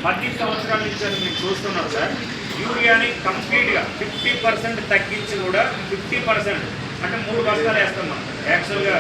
10 సంవత్సరాల నుంచి అని మేము చూస్తున్నాం సార్. యూరియాని కంప్లీట్గా 50% తగ్గించి కూడా 50% అంటే 3 బస్తాలు వేస్తాం మనం. యాక్చువల్గా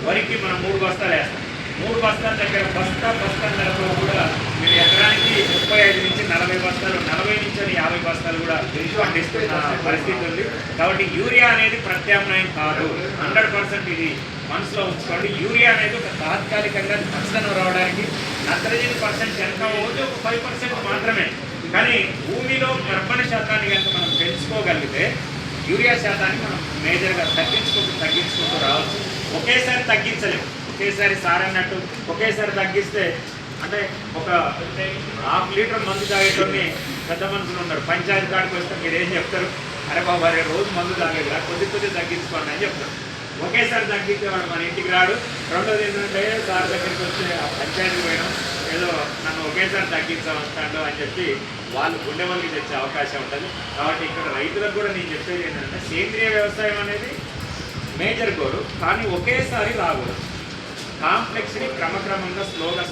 వరికి మనం 3 బస్తాలు వేస్తాం. 3 బస్తాల దగ్గర బస్తాలతో కూడా మీరు ఎకరానికి 35 నుంచి 40 బస్తాలు, 40 నుంచి 50 బస్తాలు కూడా పండిస్తున్న పరిస్థితి ఉంది. కాబట్టి యూరియా అనేది ప్రత్యామ్నాయం కాదు. 100% ఇది మనసులో ఉంచుకోండి. యూరియా అనేది ఒక తాత్కాలికంగా పచ్చదనం రావడానికి, నత్రజని పర్సెంట్ ఎంత అవ్వచ్చు ఒక 5% మాత్రమే. కానీ భూమిలో కర్బన శాతాన్ని కనుక మనం పెంచుకోగలిగితే యూరియా శాతాన్ని మనం మేజర్గా తగ్గించుకుంటూ రావచ్చు. ఒకేసారి తగ్గించలేము. ఒకేసారి సార్ అన్నట్టు ఒకేసారి తగ్గిస్తే అంటే ఒక 1/2 లీటర్ మందు తాగేటోని పెద్ద మనుషులు ఉన్నారు. పంచాయతీ కాడికి వస్తే మీరు ఏం చెప్తారు? అరే బాబు అరే రోజు మందు తాగేదా, కొద్ది తగ్గించుకోండి అని చెప్తారు. ఒకేసారి తగ్గించేవాడు మన ఇంటికి రాడు. రెండోది ఏంటంటే సార్ దగ్గరికి వస్తే ఆ పంచాయతీ పోయినాం ఏదో నన్ను ఒకేసారి తగ్గించమంటాడు అని చెప్పి వాళ్ళు గుండె మందికి తెచ్చే అవకాశం ఉంటుంది. కాబట్టి ఇక్కడ రైతులకు కూడా నేను చెప్పేది ఏంటంటే సేంద్రియ వ్యవసాయం అనేది మేజర్ గోరు, కానీ ఒకేసారి రాకూడదు. కాంప్లెక్స్ని క్రమక్రమంగా స్లోగా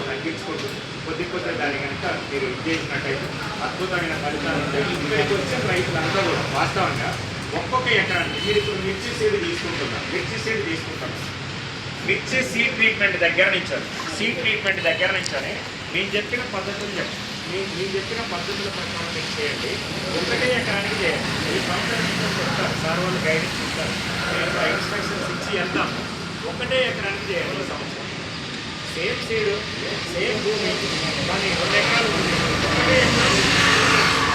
తగ్గించుకుంటూ కొద్ది దాన్ని కనుక మీరు చేసినట్టయితే అద్భుతమైన ఫలితాలు ఉంటాయి. ఇక్కడికి వచ్చే రైతులందరూ కూడా వాస్తవంగా ఒక్కొక్క ఎకరానికి మీరు ఇప్పుడు మిర్చి సీడ్ తీసుకుంటున్నారు. మిర్చి సీడ్ ట్రీట్మెంట్ దగ్గర నుంచని నేను చెప్పిన పద్ధతులు నేను చెప్పిన పద్ధతుల ప్రకారం మీరు చేయండి. ఒకటే ఎకరానికి చేయండి. ఈ సంవత్సరం చెప్తారు సార్, వాళ్ళు గైడెన్స్ ఇస్తారు. నేను ఇన్స్ట్రక్షన్స్ ఇచ్చి వెళ్తాము. ఒకటే ఎకరానికి చేయండి. ఈ సంవత్సరం సేమ్ సీడ్ సేమ్ భూమి కానీ 2 ఎకరాలు ఉంది. ఒకటే ఎకరానికి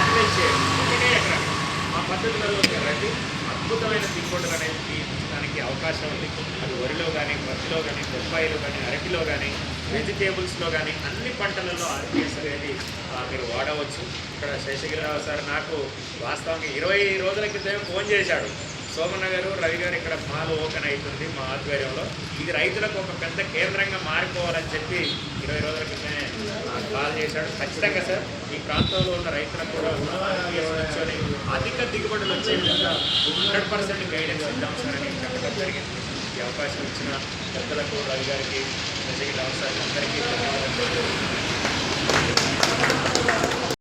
అప్లై చేయండి. ఒకటే ఎకరానికి ఆ పద్ధతులలో రండి. అద్భుతమైన దిగుబడులు అనేది తీర్చడానికి అవకాశం ఉంది. అది వరిలో కానీ, పత్తిలో కానీ, బొప్పాయిలో కానీ, అరటిలో కానీ, వెజిటేబుల్స్లో కానీ అన్ని పంటలలో ఆర్పిఎస్ అనేది మీరు వాడవచ్చు. ఇక్కడ శేషగిరిరావు సార్ నాకు వాస్తవంగా 20 రోజుల క్రితమే ఫోన్ చేశాడు. సోమన్న గారు, రవి గారు ఇక్కడ మాల్ ఓపెన్ అవుతుంది మా ఆధ్వర్యంలో, ఇది రైతులకు ఒక పెద్ద కేంద్రంగా మారిపోవాలని చెప్పి 20 రోజుల క్రితమే కాల్ చేశాడు. ఖచ్చితంగా సార్ ఈ ప్రాంతంలో ఉన్న రైతులకు కూడా కూర్చొని అధిక దిగుబడులు వచ్చే విధంగా 100% గైడెన్స్ ఇద్దాం సార్ అని చెప్పడం జరిగింది. ఈ అవకాశం ఇచ్చిన పెద్దలకు, రవి గారికి, శేషగిరిరావు సార్ అందరికీ ధన్యవాదాలు.